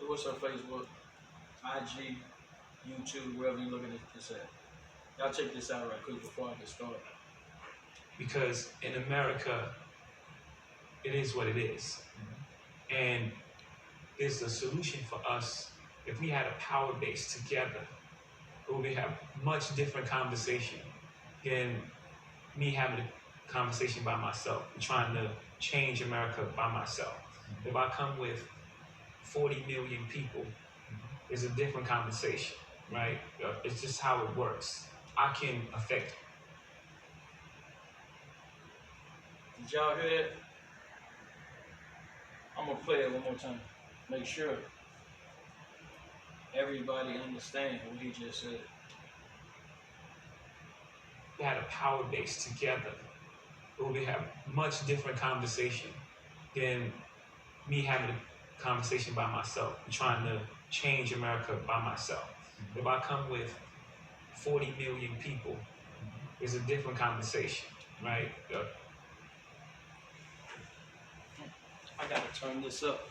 what's her Facebook, IG, YouTube, wherever you look at this at. Y'all check this out right quick before I get started. Because in America, it is what it is. And there's a solution for us. If we had a power base together, where we have much different conversation than me having a conversation by myself, trying to change America by myself. If I come with 40 million people, it's a different conversation, right? It's just how it works. I can affect. Did y'all hear that? I'm gonna play it one more time. Make sure everybody understands what he just said. We had a power base together, where we have much different conversation than me having a conversation by myself, trying to change America by myself. If I come with 40 million people, it's a different conversation, right? I gotta turn this up.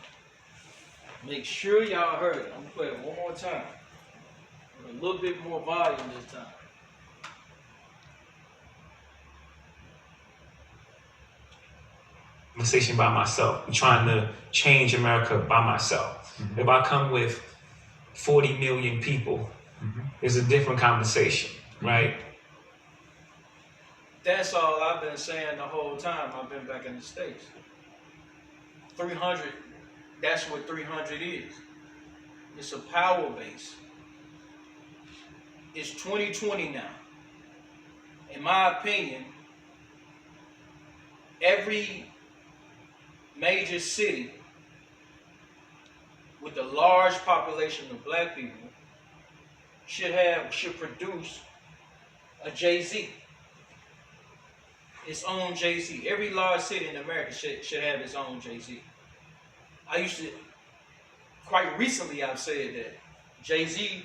Make sure y'all heard it. I'm gonna play it one more time. With a little bit more volume this time. Conversation by myself, trying to change America by myself. If I come with 40 million people, it's a different conversation, right? That's all I've been saying the whole time I've been back in the States. 300, that's what 300 is. It's a power base. It's 2020 now. In my opinion, every major city with a large population of black people should produce a Jay-Z. Its own Jay-Z. Every large city in America should have its own Jay-Z. Quite recently I've said that Jay-Z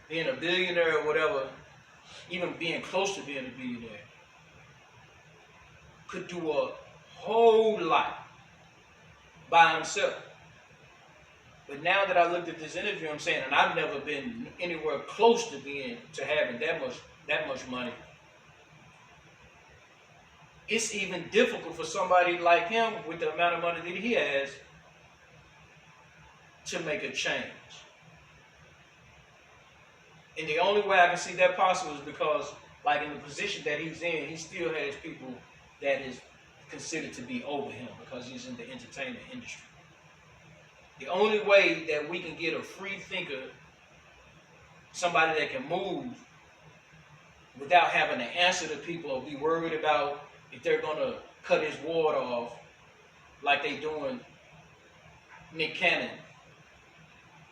being a billionaire or whatever, even being close to being a billionaire, could do a whole lot by himself. But now that I looked at this interview, I'm saying, and I've never been anywhere close to having that much money. It's even difficult for somebody like him with the amount of money that he has to make a change. And the only way I can see that possible is because, like in the position that he's in, he still has people that is considered to be over him because he's in the entertainment industry. The only way that we can get a free thinker, somebody that can move without having to answer to people or be worried about if they're going to cut his water off like they doing Nick Cannon,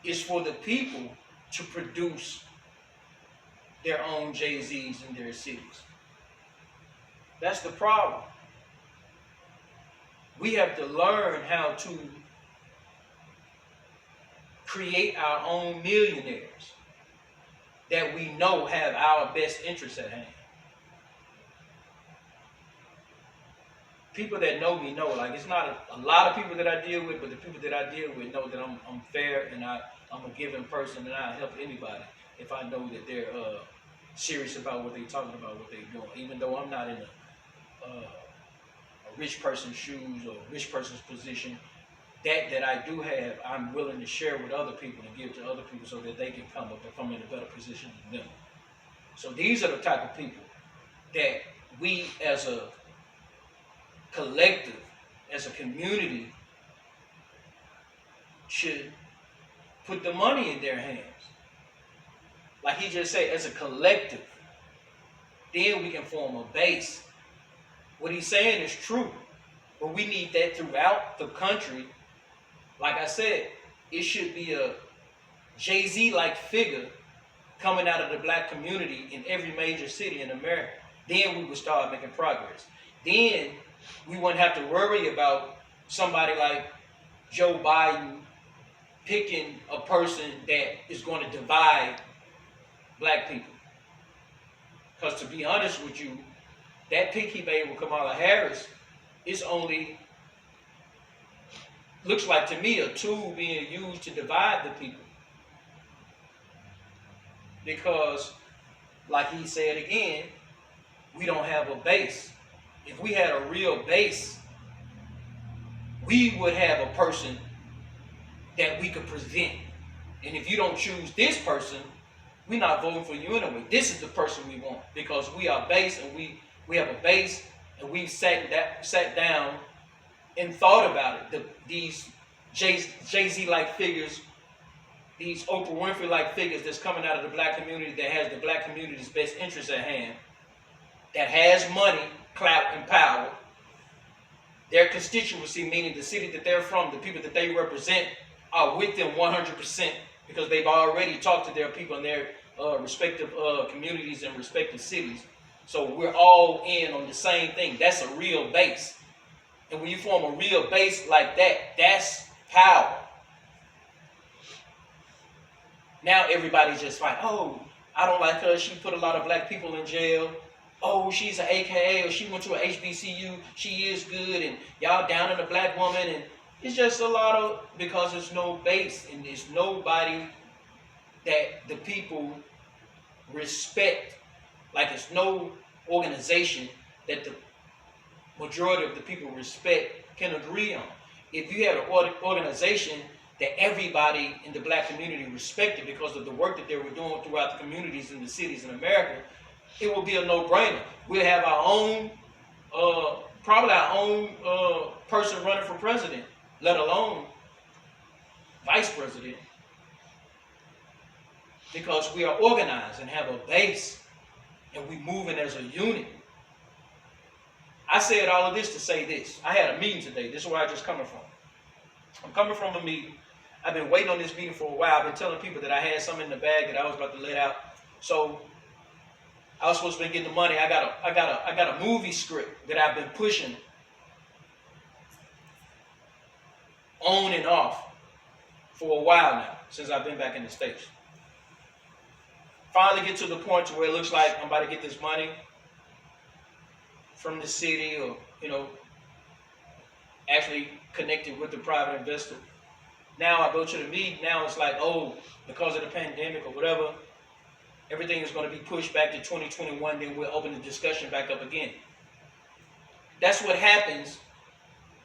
is for the people to produce their own Jay-Z's in their cities. That's the problem. We have to learn how to create our own millionaires that we know have our best interests at hand. People that know me know, like, it's not a lot of people that I deal with, but the people that I deal with know that I'm fair and I'm a giving person, and I help anybody if I know that they're serious about what they're talking about, what they're doing. Even though I'm not in a rich person's shoes or a rich person's position, that I do have, I'm willing to share with other people and give to other people so that they can come up and come in a better position than them. So these are the type of people that we as a collective, as a community, should put the money in their hands. Like he just said, as a collective, then we can form a base. What he's saying is true, but we need that throughout the country. Like I said, it should be a Jay-Z-like figure coming out of the black community in every major city in America. Then we would start making progress. Then we wouldn't have to worry about somebody like Joe Biden picking a person that is going to divide black people. Because to be honest with you, that pick he made with Kamala Harris is only looks like to me a tool being used to divide the people. Because, like he said again, we don't have a base. If we had a real base, we would have a person that we could present. And if you don't choose this person, we're not voting for you anyway. This is the person we want because we are base and we have a base and we've sat down and thought about it. These Jay-Z like figures, these Oprah Winfrey like figures that's coming out of the black community that has the black community's best interests at hand, that has money, clout, and power. Their constituency, meaning the city that they're from, the people that they represent, are with them 100% because they've already talked to their people in their respective communities and respective cities. So we're all in on the same thing. That's a real base. And when you form a real base like that, that's power. Now everybody's just like, oh, I don't like her. She put a lot of black people in jail. Oh, she's an AKA, or she went to an HBCU. She is good, and y'all down on the black woman. And it's just a lot of, because there's no base, and there's nobody that the people respect. Like there's no organization that the majority of the people respect can agree on. If you had an organization that everybody in the black community respected because of the work that they were doing throughout the communities and the cities in America, it will be a no-brainer. We'll have our own, probably our own person running for president, let alone vice president, because we are organized and have a base, and we moving as a unit. I said all of this to say this. I had a meeting today. This is where I'm just coming from. I'm coming from a meeting. I've been waiting on this meeting for a while. I've been telling people that I had something in the bag that I was about to let out. So I was supposed to be getting the money. I got a movie script that I've been pushing on and off for a while now, since I've been back in the States. Finally get to the point to where it looks like I'm about to get this money from the city, or, actually connected with the private investor. Now I go to the meeting. Now it's like, oh, because of the pandemic or whatever, everything is going to be pushed back to 2021. Then we'll open the discussion back up again. That's what happens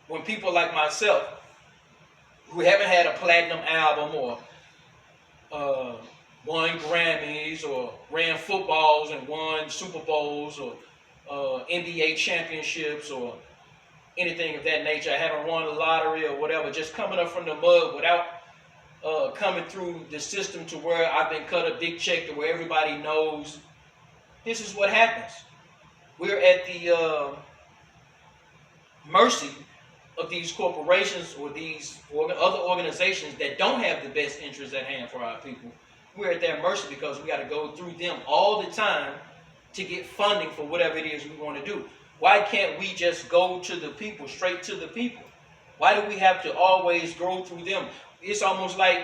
when people like myself, who haven't had a platinum album or won Grammys or ran footballs and won Super Bowls or NBA championships or anything of that nature. I haven't won the lottery or whatever, just coming up from the mud without coming through the system to where I've been cut a big check to where everybody knows. This is what happens. We're at the mercy of these corporations or these other organizations that don't have the best interests at hand for our people. We're at their mercy because we got to go through them all the time to get funding for whatever it is we want to do. Why can't we just go to the people, straight to the people? Why do we have to always go through them? It's almost like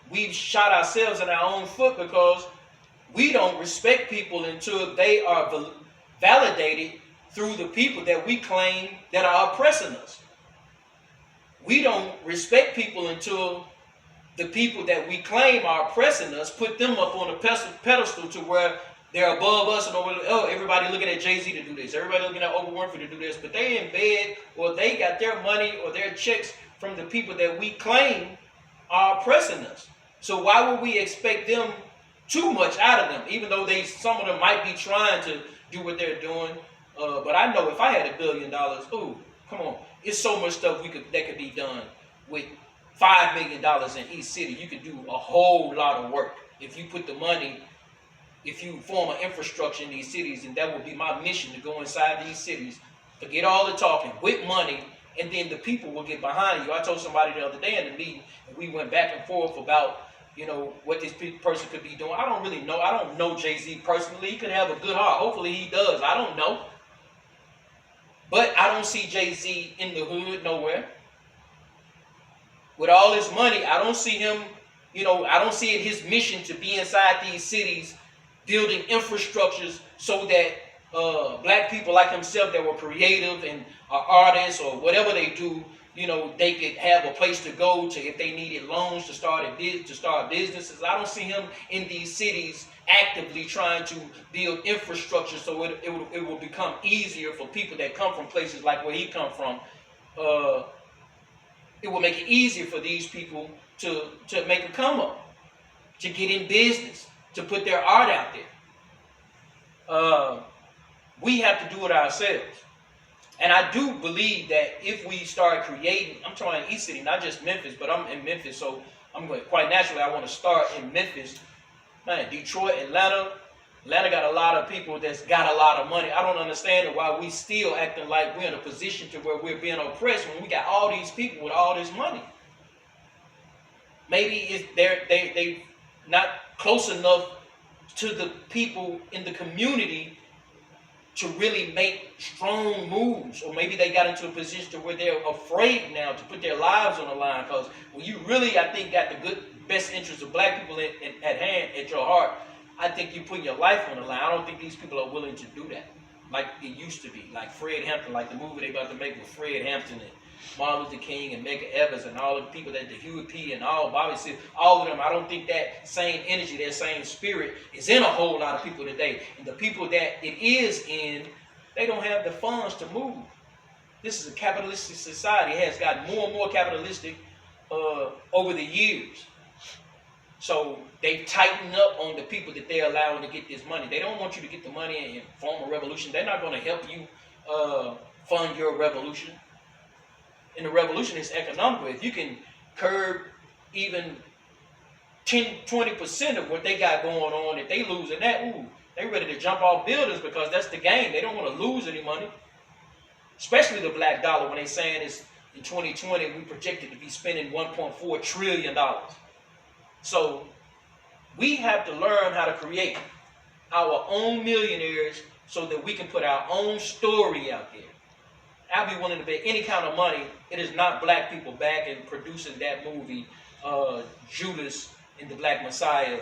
we've shot ourselves in our own foot because we don't respect people until they are validated through the people that we claim that are oppressing us. We don't respect people until the people that we claim are oppressing us, put them up on a pedestal to where they're above us, and everybody looking at Jay-Z to do this. Everybody looking at Oprah Winfrey to do this. But they in bed, or they got their money or their checks from the people that we claim are oppressing us. So why would we expect them too much out of them, even though some of them might be trying to do what they're doing? But I know if I had $1 billion, ooh, come on, it's so much stuff that could be done with $5 million in each city. You could do a whole lot of work if you put the money. If you form an infrastructure in these cities, and that would be my mission, to go inside these cities, forget all the talking, with money, and then the people will get behind you. I told somebody the other day in the meeting, and we went back and forth about, what this person could be doing. I don't really know. I don't know Jay-Z personally. He could have a good heart. Hopefully he does. I don't know. But I don't see Jay-Z in the hood nowhere. With all his money, I don't see him, I don't see it his mission to be inside these cities building infrastructures so that black people like himself that were creative and are artists or whatever they do, they could have a place to go to if they needed loans to start businesses. I don't see him in these cities actively trying to build infrastructure so it will become easier for people that come from places like where he come from. It will make it easier for these people to make a come up, to get in business, to put their art out there. We have to do it ourselves. And I do believe that if we start creating, I'm talking East City, not just Memphis, but I'm in Memphis, so I'm going quite naturally. I want to start in Memphis, man. Detroit, Atlanta got a lot of people that's got a lot of money. I don't understand why we still acting like we're in a position to where we're being oppressed when we got all these people with all this money. Maybe they not close enough to the people in the community to really make strong moves, or maybe they got into a position to where they're afraid now to put their lives on the line. Because when you really, I think, got the best interests of black people at hand, at your heart, I think you put your life on the line. I don't think these people are willing to do that like it used to be. Like Fred Hampton, like the movie they about to make with Fred Hampton and Martin Luther King and Medgar Evers and all the people that the Huey P. and Bobby Seale, all of them. I don't think that same energy, that same spirit is in a whole lot of people today. And the people that it is in, they don't have the funds to move. This is a capitalistic society. It has gotten more and more capitalistic over the years. So they've tightened up on the people that they're allowing to get this money. They don't want you to get the money and form a revolution. They're not going to help you fund your revolution. And the revolution is economical. If you can curb even 10-20% of what they got going on, if they losing that, they ready to jump off buildings because that's the game. They don't want to lose any money. Especially the black dollar, when they saying it's in 2020, we projected to be spending $1.4 trillion. So we have to learn how to create our own millionaires so that we can put our own story out there. I'll be willing to bet any kind of money it is not black people back and producing that movie, Judas and the Black Messiah,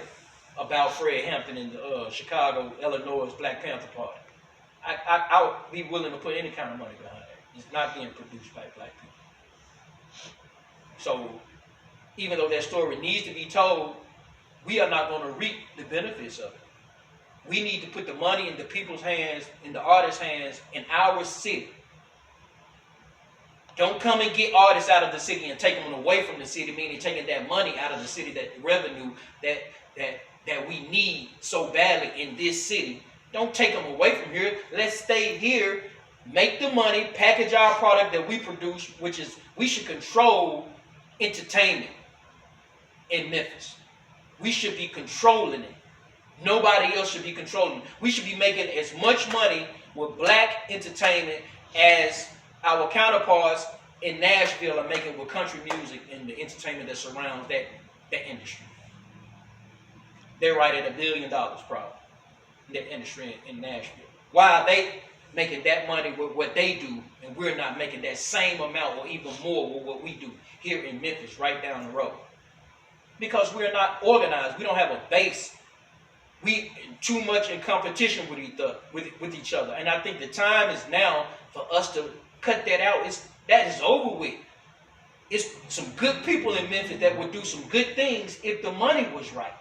about Fred Hampton and the Chicago, Illinois Black Panther Party. I would be willing to put any kind of money behind it. It's not being produced by black people. So even though that story needs to be told, we are not going to reap the benefits of it. We need to put the money in the people's hands, in the artists' hands, in our city. Don't come and get artists out of the city and take them away from the city, meaning taking that money out of the city, that revenue that we need so badly in this city. Don't take them away from here. Let's stay here, make the money, package our product that we produce, which is we should control entertainment in Memphis. We should be controlling it. Nobody else should be controlling it. We should be making as much money with black entertainment as our counterparts in Nashville are making with country music and the entertainment that surrounds that industry. They're right at $1 billion probably in that industry in Nashville. Why are they making that money with what they do and we're not making that same amount or even more with what we do here in Memphis right down the road? Because we're not organized. We don't have a base. We too much in competition with each other. And I think the time is now for us to cut that out. That is over with. It's some good people in Memphis that would do some good things if the money was right.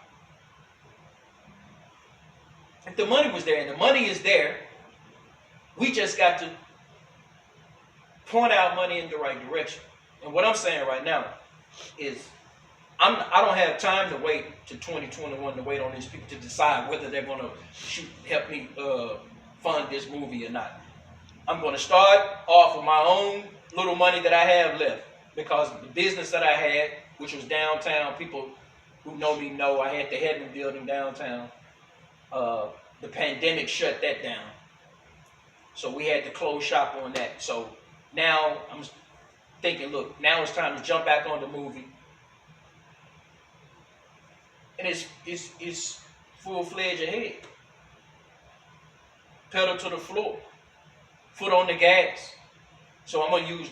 If the money was there, and the money is there, we just got to point our money in the right direction. And what I'm saying right now is I don't have time to wait to 2021 to wait on these people to decide whether they're going to help me fund this movie or not. I'm going to start off with my own little money that I have left, because the business that I had, which was downtown, people who know me know I had the Hedman building downtown. The pandemic shut that down. So we had to close shop on that. So now I'm thinking, look, now it's time to jump back on the movie. And it's full-fledged ahead. Pedal to the floor. Foot on the gas. So I'm going to use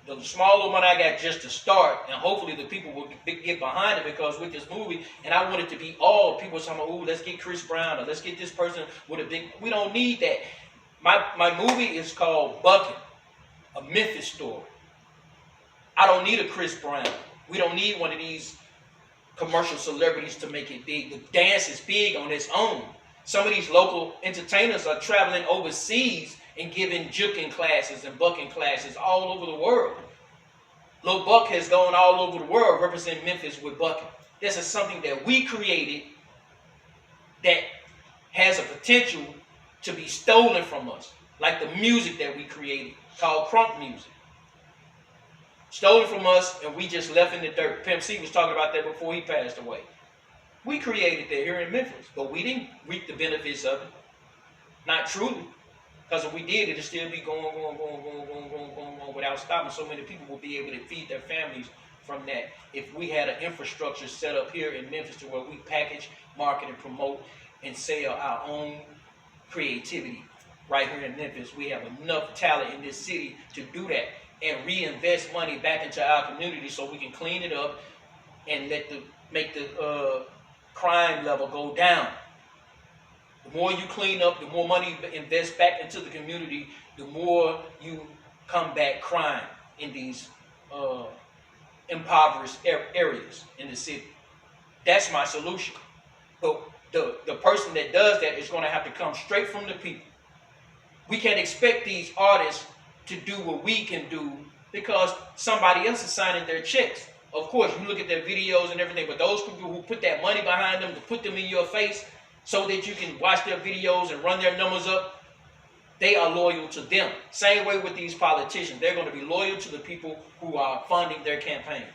the small little money I got just to start, and hopefully the people will get behind it, because with this movie, and I want it to be all people talking about, let's get Chris Brown, or let's get this person with a big, we don't need that. My movie is called Bucking, a Memphis story. I don't need a Chris Brown. We don't need one of these commercial celebrities to make it big. The dance is big on its own. Some of these local entertainers are traveling overseas and giving juking classes and bucking classes all over the world. Lil Buck has gone all over the world representing Memphis with bucking. This is something that we created that has a potential to be stolen from us, like the music that we created called crunk music. Stolen from us, and we just left in the dirt. Pimp C was talking about that before he passed away. We created that here in Memphis, but we didn't reap the benefits of it. Not truly. Because if we did, it'd still be going without stopping. So many people will be able to feed their families from that. If we had an infrastructure set up here in Memphis to where we package, market, and promote and sell our own creativity right here in Memphis, we have enough talent in this city to do that and reinvest money back into our community so we can clean it up and make the crime level go down. The more you clean up, the more money you invest back into the community, the more you combat crime in these impoverished areas in the city. That's my solution. But the person that does that is going to have to come straight from the people. We can't expect these artists to do what we can do because somebody else is signing their checks. Of course, you look at their videos and everything, but those people who put that money behind them to put them in your face so that you can watch their videos and run their numbers up, they are loyal to them. Same way with these politicians. They're going to be loyal to the people who are funding their campaigns.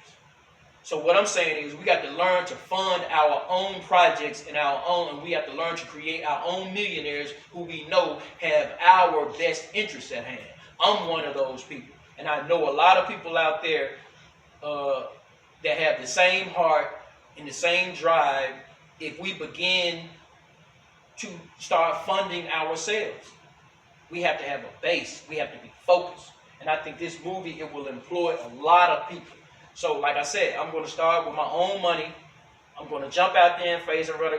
So what I'm saying is we got to learn to fund our own projects and we have to learn to create our own millionaires who we know have our best interests at hand. I'm one of those people. And I know a lot of people out there that have the same heart and the same drive if we begin to start funding ourselves. We have to have a base. We have to be focused. And I think this movie, it will employ a lot of people. So like I said, I'm going to start with my own money. I'm going to jump out there and face everybody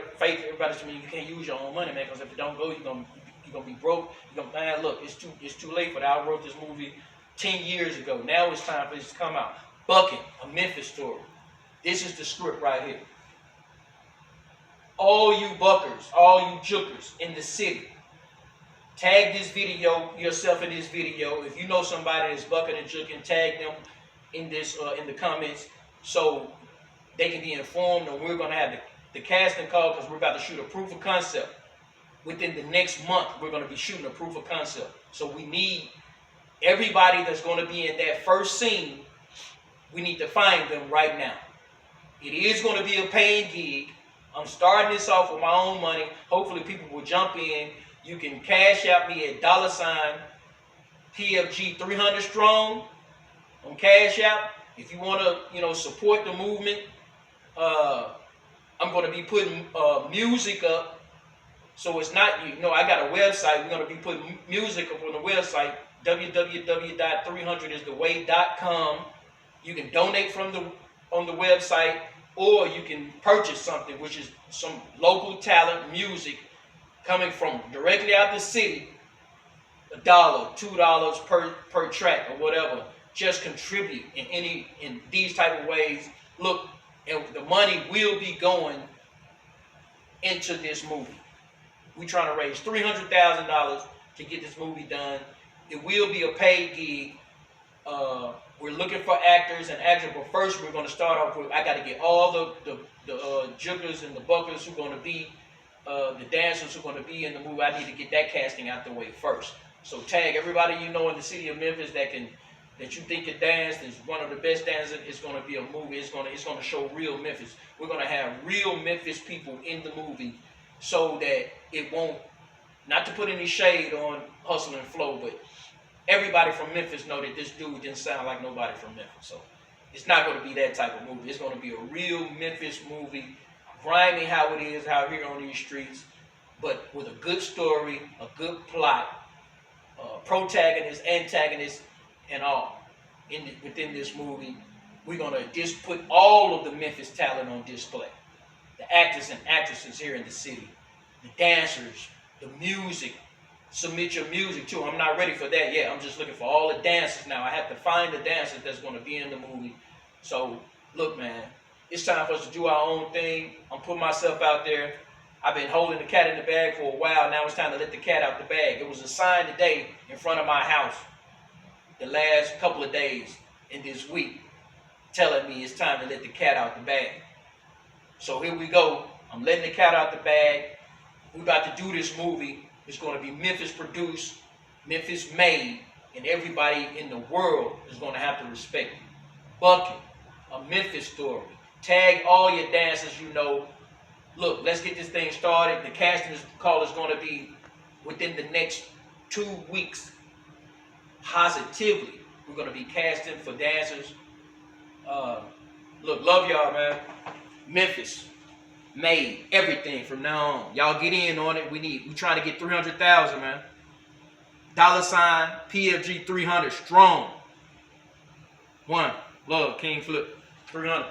to me. You can't use your own money, man, because if you don't go, you're going to be broke. You're going to, man, look, it's too late for that. I wrote this movie 10 years ago. Now it's time for this to come out. Bucking, a Memphis story. This is the script right here. All you buckers, all you jukers in the city, tag this video, yourself in this video. If you know somebody that's bucking and juking, tag them in this in the comments so they can be informed. And we're going to have the casting call because we're about to shoot a proof of concept. Within the next month, we're going to be shooting a proof of concept. So we need everybody that's going to be in that first scene. We need to find them right now. It is going to be a paying gig. I'm starting this off with my own money. Hopefully people will jump in. You can cash out me at $PFG 300 strong on Cash App. If you want to, support the movement, I'm going to be putting music up. So it's not, I got a website. We're going to be putting music up on the website, www.300istheway.com. You can donate on the website, or you can purchase something, which is some local talent music coming from directly out the city. $1, $2 per track or whatever. Just contribute in these type of ways. Look, and the money will be going into this movie. We're trying to raise $300,000 to get this movie done. It will be a paid gig. We're looking for actors and actors, but first we're going to start off with, I got to get all the jugglers and the buckers who are going to be, the dancers who are going to be in the movie. I need to get that casting out the way first. So tag everybody you know in the city of Memphis that you think can dance, is one of the best dancers. It's going to be a movie. It's going to show real Memphis. We're going to have real Memphis people in the movie so that it won't, not to put any shade on Hustle and Flow, but everybody from Memphis know that this dude didn't sound like nobody from Memphis. So it's not going to be that type of movie. It's going to be a real Memphis movie, grimy how it is out here on these streets, but with a good story, a good plot, protagonist, antagonist, and all within this movie. We're going to just put all of the Memphis talent on display. The actors and actresses here in the city, the dancers, the music, submit your music too. I'm not ready for that yet. I'm just looking for all the dancers now. I have to find the dancers that's going to be in the movie. So, look, man, it's time for us to do our own thing. I'm putting myself out there. I've been holding the cat in the bag for a while. Now it's time to let the cat out the bag. It was a sign today in front of my house the last couple of days in this week telling me it's time to let the cat out the bag. So here we go. I'm letting the cat out the bag. We're about to do this movie. It's going to be Memphis produced, Memphis made, and everybody in the world is going to have to respect it. Bucket, a Memphis story. Tag all your dancers you know. Look, let's get this thing started. The casting call is going to be within the next 2 weeks. Positively, we're going to be casting for dancers. Look, love y'all, man. Memphis made everything from now on. Y'all get in on it. We trying to get 300,000, man. $ PFG 300 strong. One, love, King Flip 300.